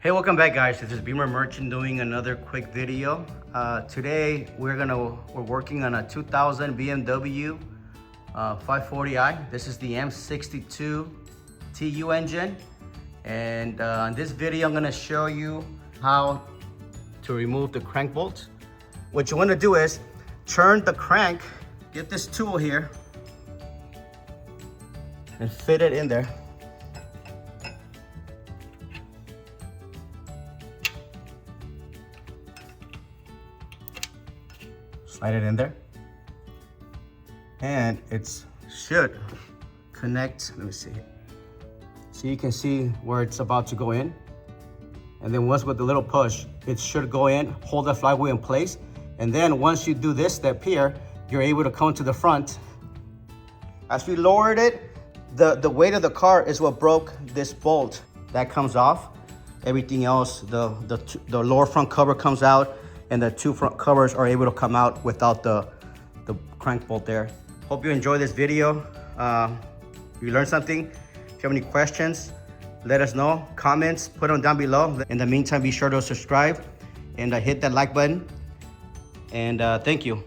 Hey, welcome back guys. This is Beamer Merchant doing another quick video. Today we're working on a 2000 BMW 540i. This is the M62tu engine. And in this video, I'm gonna show you how to remove the crank bolt. What you wanna do is turn the crank, get this tool here, and fit it in there. Slide it in there, and it should connect. Let me see. So you can see where it's about to go in, and then once with the little push, it should go in, hold the flywheel in place, and then once you do this step here, you're able to come to the front. As we lowered it, the weight of the car is what broke this bolt. That comes off. Everything else, the lower front cover comes out, and the two front covers are able to come out without the crank bolt there. Hope you enjoy this video. If you learned something, if you have any questions, let us know. Comments, put them down below. In the meantime, be sure to subscribe and hit that like button. And thank you.